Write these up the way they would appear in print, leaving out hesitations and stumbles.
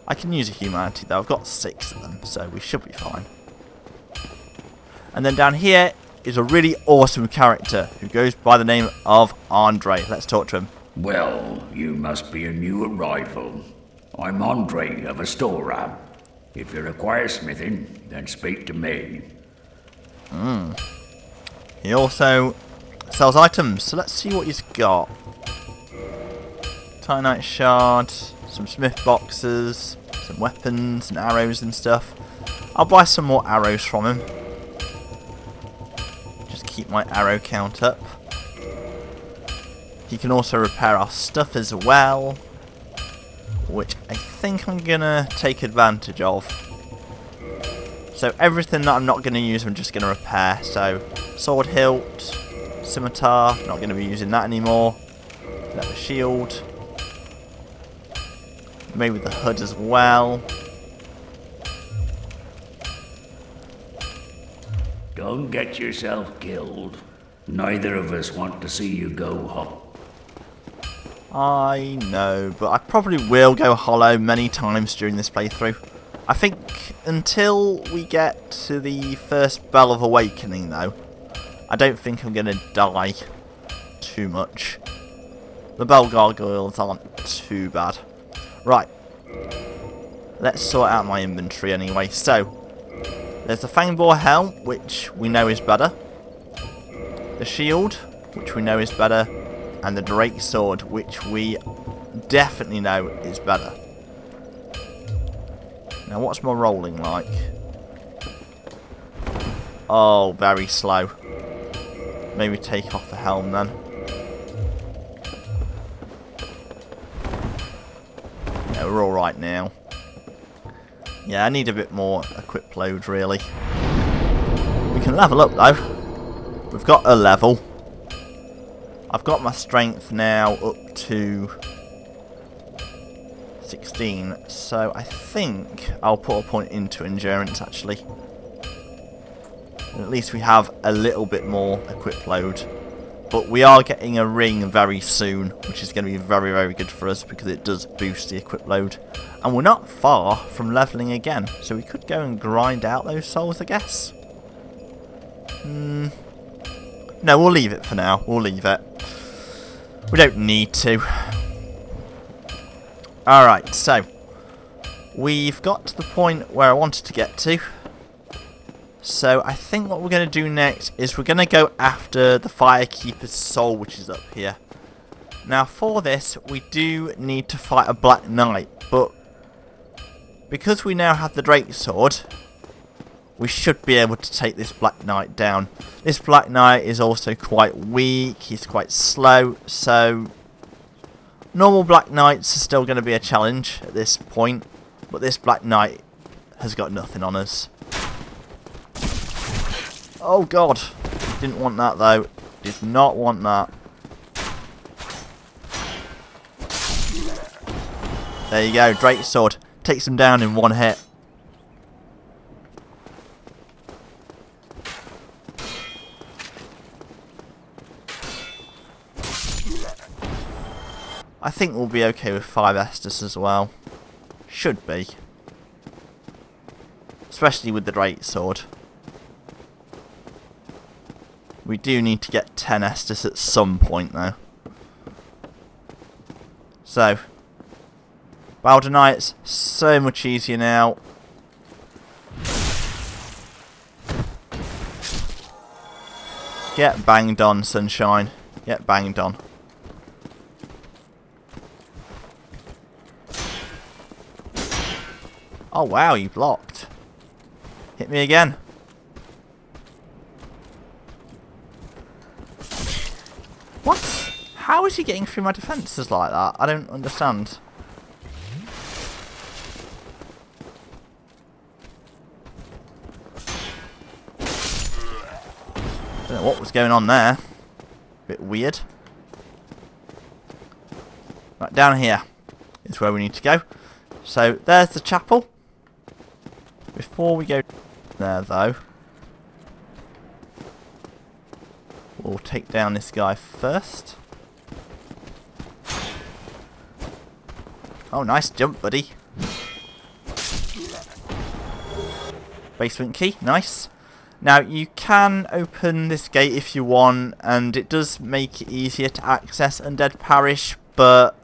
I can use a humanity though. I've got 6 of them, so we should be fine. And then down here is a really awesome character who goes by the name of Andre. Let's talk to him. Well, you must be a new arrival. I'm Andre of Astora. If you require smithing, then speak to me. He also sells items, so let's see what he's got. Titanite shard, some smith boxes, some weapons and arrows and stuff. I'll buy some more arrows from him. Just keep my arrow count up. He can also repair our stuff as well, which I think I'm gonna take advantage of. So everything that I'm not gonna use, I'm just gonna repair. So sword hilt, scimitar, not gonna be using that anymore. Leather shield. Maybe the hood as well. Don't get yourself killed. Neither of us want to see you go hollow. I know, but I probably will go hollow many times during this playthrough. I think until we get to the first Bell of Awakening though, I don't think I'm going to die too much. The Bell Gargoyles aren't too bad. Right, let's sort out my inventory anyway. So, there's the Fangboar Helm, which we know is better. The shield, which we know is better. And the Drake Sword, which we definitely know is better. Now, what's my rolling like? Oh, very slow. Maybe take off the helm then. Yeah, we're alright now. Yeah, I need a bit more equip load, really. We can level up, though. We've got a level. I've got my strength now up to 16, so I think I'll put a point into endurance, actually. And at least we have a little bit more equip load. But we are getting a ring very soon, which is going to be very, very good for us because it does boost the equip load. And we're not far from leveling again, so we could go and grind out those souls, I guess. No, we'll leave it for now. We'll leave it. We don't need to. Alright, so we've got to the point where I wanted to get to. So I think what we're going to do next is we're going to go after the Firekeeper's soul, which is up here. Now for this, we do need to fight a Black Knight, but because we now have the Drake Sword, we should be able to take this Black Knight down. This Black Knight is also quite weak, he's quite slow, so normal Black Knights are still going to be a challenge at this point, but this Black Knight has got nothing on us. Oh god, didn't want that though, did not want that. There you go, Drake Sword, takes him down in one hit. I think we'll be okay with 5 Estus as well. Should be. Especially with the Drake Sword. We do need to get 10 Estus at some point though. So, Balder Knight's so much easier now. Get banged on, sunshine. Get banged on. Oh wow, you blocked. Hit me again. What? How is he getting through my defences like that? I don't understand. Don't know what was going on there. Bit weird. Right, down here is where we need to go. So, there's the chapel. Before we go there, though, we'll take down this guy first. Oh, nice jump, buddy. Basement key, nice. Now, you can open this gate if you want, and it does make it easier to access Undead Parish, but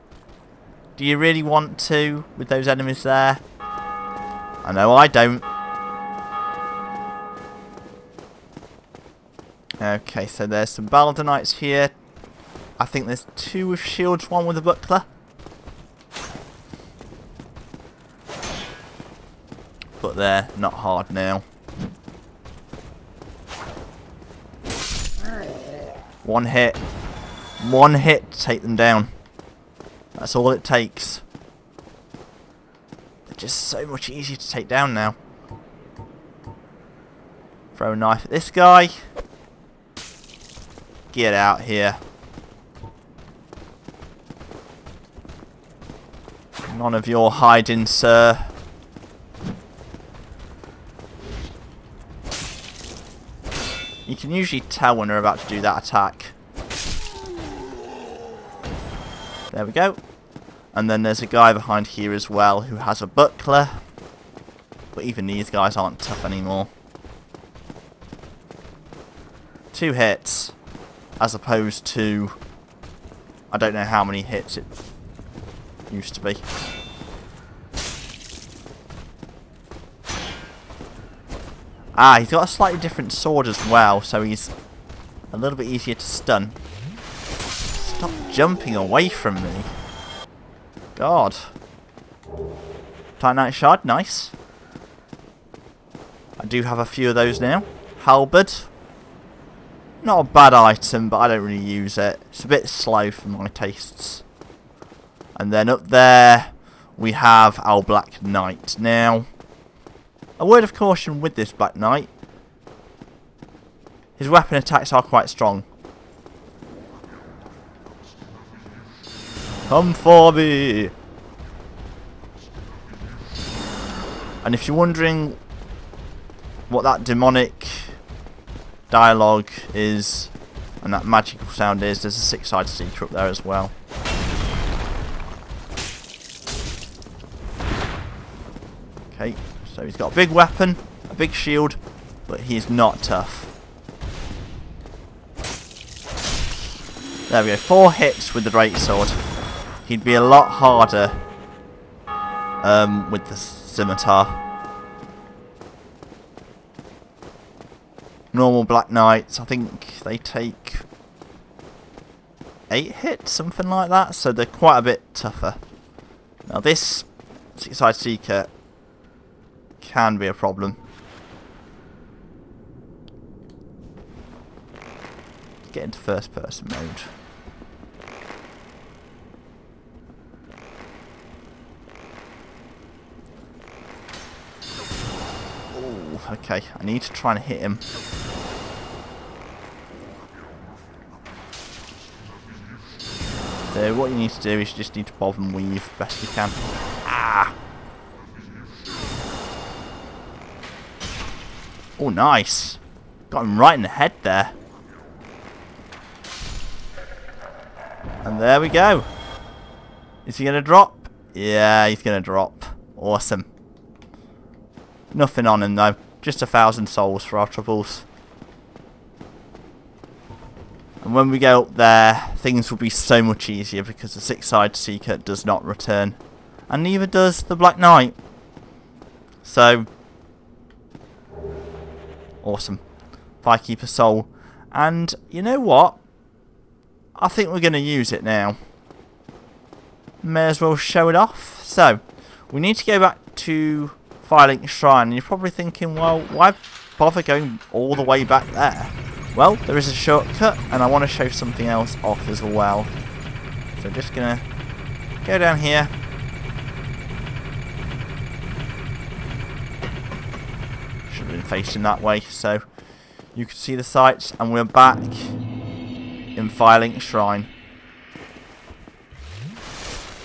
do you really want to with those enemies there? I know I don't. Okay, so there's some Baldenites here. I think there's 2 with shields, 1 with a buckler. But they're not hard now. 1 hit. 1 hit to take them down. That's all it takes. They're just so much easier to take down now. Throw a knife at this guy. Get out here. None of your hiding, sir. You can usually tell when they're about to do that attack. There we go. And then there's a guy behind here as well who has a buckler. But even these guys aren't tough anymore. 2 hits. As opposed to... I don't know how many hits it used to be. Ah, he's got a slightly different sword as well, so he's a little bit easier to stun. Stop jumping away from me. God. Titanite Shard, nice. I do have a few of those now. Halberd. Not a bad item, but I don't really use it. It's a bit slow for my tastes. And then up there, we have our Black Knight. Now, a word of caution with this Black Knight. His weapon attacks are quite strong. Come for me! And if you're wondering what that demonic dialogue is and that magical sound is, there's a 6-sided seeker up there as well. Okay, so he's got a big weapon, a big shield, but he's not tough. There we go, 4 hits with the greatsword. He'd be a lot harder with the scimitar. Normal Black Knights, I think they take 8 hits, something like that, so they're quite a bit tougher. Now this 6-sided seeker can be a problem. Get into first person mode. Ooh, okay, I need to try and hit him. So what you need to do is you just need to bob and weave best you can. Ah! Oh, nice. Got him right in the head there. And there we go. Is he going to drop? Yeah, he's going to drop. Awesome. Nothing on him though. Just 1,000 souls for our troubles. And when we go up there, things will be so much easier because the 6-sided seeker does not return. And neither does the Black Knight. So... awesome. Firekeeper soul. And you know what? I think we're going to use it now. May as well show it off. So, we need to go back to Firelink Shrine. And you're probably thinking, well, why bother going all the way back there? Well, there is a shortcut, and I want to show something else off as well. So just going to go down here. Should have been facing that way, so you can see the sights, and we're back in Firelink Shrine.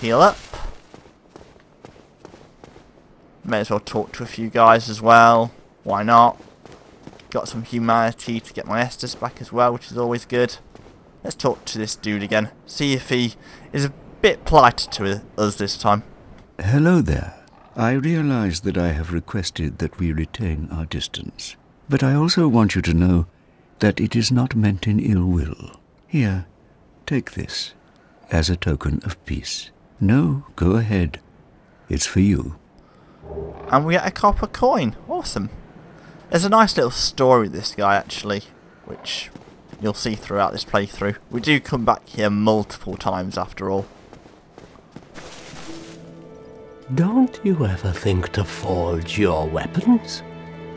Heal up. May as well talk to a few guys as well. Why not? Got some humanity to get my Estus back as well, which is always good. Let's talk to this dude again. See if he is a bit politer to us this time. Hello there. I realize that I have requested that we retain our distance, but I also want you to know that it is not meant in ill will. Here, take this as a token of peace. No, go ahead. It's for you. And we get a copper coin. Awesome. There's a nice little story with this guy, actually, which you'll see throughout this playthrough. We do come back here multiple times after all. Don't you ever think to forge your weapons?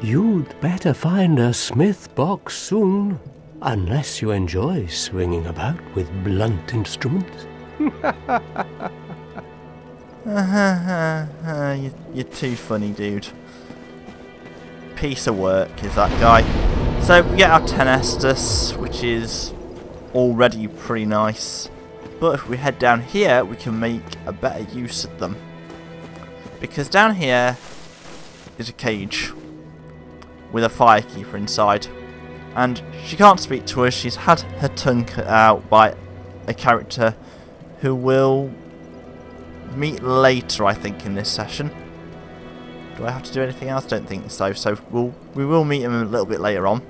You'd better find a smith box soon, unless you enjoy swinging about with blunt instruments. You're too funny, dude. Piece of work is that guy. So we get our 10 Estus, which is already pretty nice. But if we head down here, we can make a better use of them. Because down here is a cage with a firekeeper inside. And she can't speak to us. She's had her tongue cut out by a character who will meet later, I think, in this session. Do I have to do anything else? Don't think so. So we will meet him a little bit later on.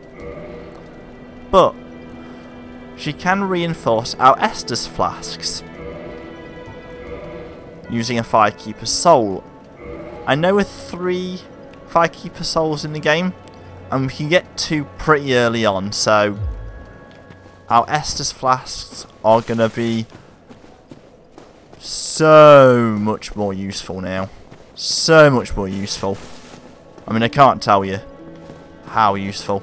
But she can reinforce our Estus flasks using a firekeeper soul. I know with 3 firekeeper souls in the game, and we can get 2 pretty early on, so our Estus flasks are going to be so much more useful now. So much more useful. I mean, I can't tell you how useful.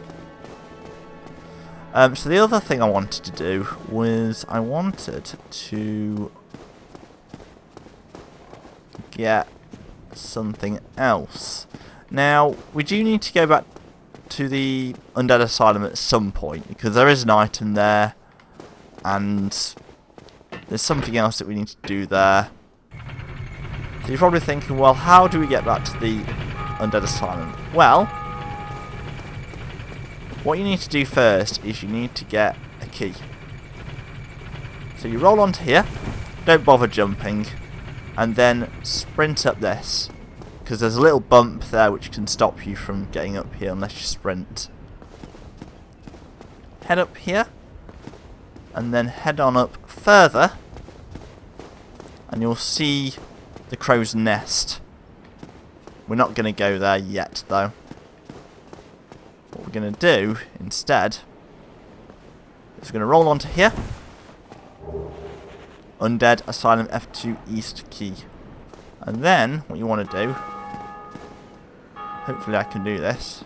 So the other thing I wanted to do was I wanted to get something else. Now, we do need to go back to the Undead Asylum at some point, because there is an item there, and there's something else that we need to do there. So you're probably thinking, well, how do we get back to the Undead Asylum? Well, what you need to do first is you need to get a key. So you roll onto here, don't bother jumping, and then sprint up this, because there's a little bump there which can stop you from getting up here unless you sprint. Head up here, and then head on up further, and you'll see the crow's nest. We're not going to go there yet, though. What we're going to do instead is we're going to roll onto here. Undead Asylum F2 East key. And then what you want to do, hopefully I can do this.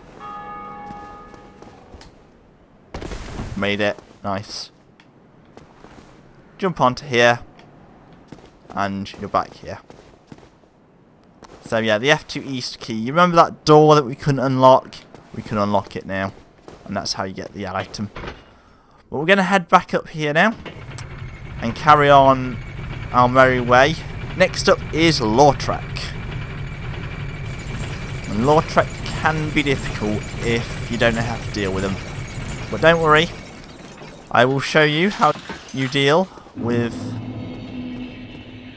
Made it. Nice. Jump onto here, and you're back here. So yeah, the F2 East key. You remember that door that we couldn't unlock? We can unlock it now, and that's how you get the item. But we're going to head back up here now and carry on our merry way. Next up is Lautrec. And Lautrec can be difficult if you don't know how to deal with them. But don't worry, I will show you how you deal with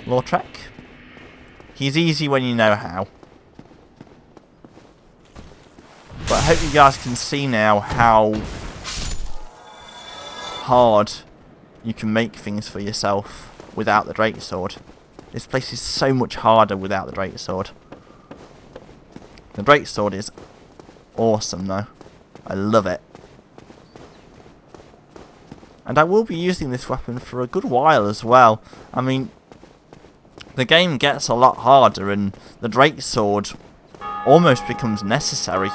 Lautrec. He's easy when you know how. But I hope you guys can see now how hard you can make things for yourself without the Drake Sword. This place is so much harder without the Drake Sword. The Drake Sword is awesome though. I love it. And I will be using this weapon for a good while as well. I mean, the game gets a lot harder and the Drake Sword almost becomes necessary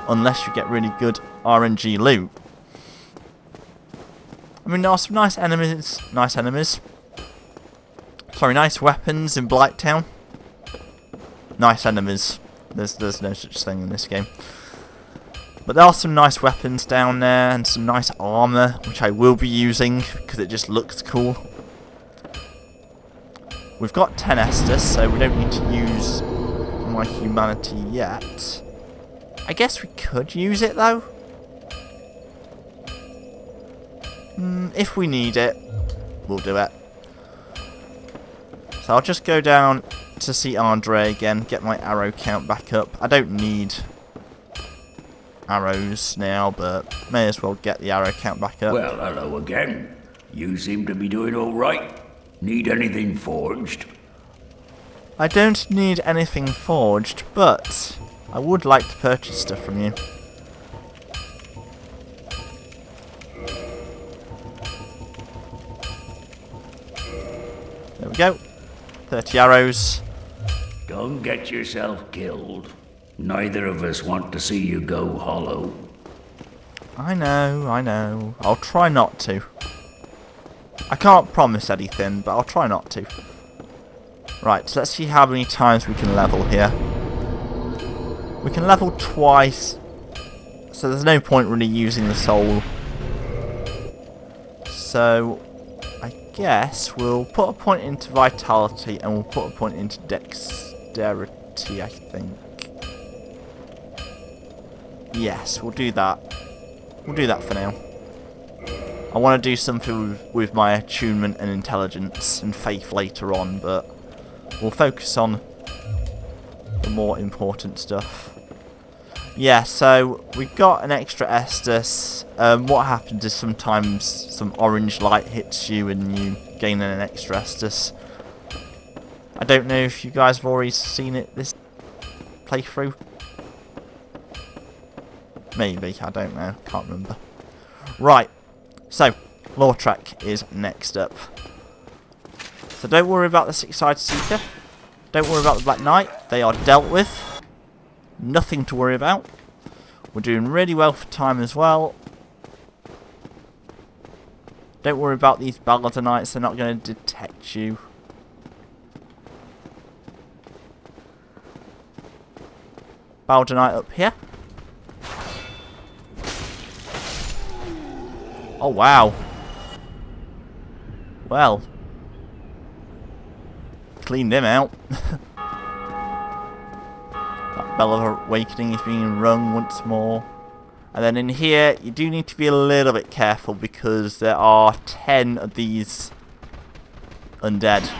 unless you get really good RNG loot. I mean, there are some nice enemies. Nice weapons in Blighttown. Nice enemies. There's no such thing in this game. But there are some nice weapons down there and some nice armour, which I will be using because it just looks cool. We've got 10 Estus, so we don't need to use my humanity yet. I guess we could use it though. If we need it, we'll do it. So I'll just go down to see Andre again, get my arrow count back up. I don't need arrows now, but may as well get the arrow count back up. Well, hello again. You seem to be doing all right. Need anything forged? I don't need anything forged, but I would like to purchase stuff from you. There we go. 30 arrows. Don't get yourself killed. Neither of us want to see you go hollow. I know. I'll try not to. I can't promise anything, but I'll try not to. Right, so let's see how many times we can level here. We can level twice, so there's no point really using the soul. So, I guess we'll put a point into vitality and we'll put a point into dexterity, I think. Yes, we'll do that. We'll do that for now. I want to do something with my attunement and intelligence and faith later on, but we'll focus on the more important stuff. Yeah, so we've got an extra Estus. What happens is sometimes some orange light hits you and you gain an extra Estus. I don't know if you guys have already seen it this playthrough. Maybe, I don't know, can't remember. Right, so Lautrec is next up. So don't worry about the Six-Eyed Seeker. Don't worry about the Black Knight. They are dealt with. Nothing to worry about. We're doing really well for time as well. Don't worry about these Baladonites. They're not going to detect you. Baladonite up here. Oh, wow. Well. Cleaned him out. That bell of awakening is being rung once more. And then in here, you do need to be a little bit careful because there are 10 of these undead.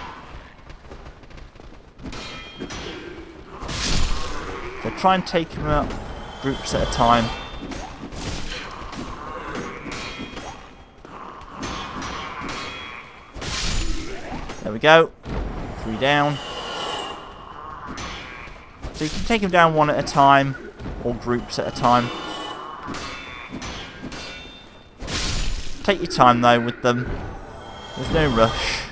So try and take them out groups at a time. There we go. 3 down. So you can take them down one at a time, or groups at a time. Take your time though with them. There's no rush.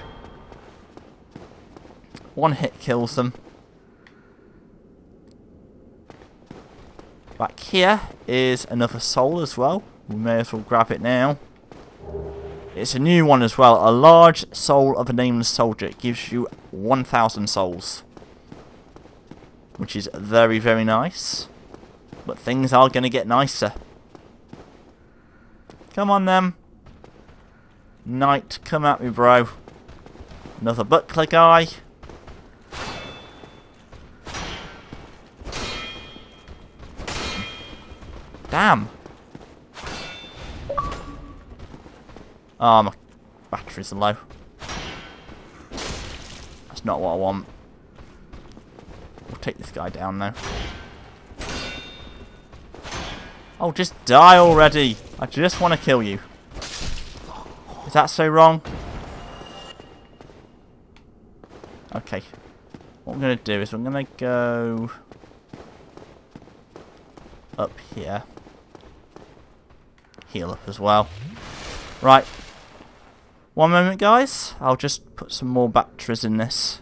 One hit kills them. Back here is another soul as well. We may as well grab it now. It's a new one as well. A large soul of a nameless soldier. It gives you 1,000 souls. Which is very, very nice. But things are going to get nicer. Come on then. Knight, come at me, bro. Another buckler guy. Damn. Oh, my batteries are low. That's not what I want. We'll take this guy down now. Oh, just die already. I just want to kill you. Is that so wrong? Okay. What I'm going to do is I'm going to go up here. Heal up as well. Right. One moment, guys. I'll just put some more batteries in this.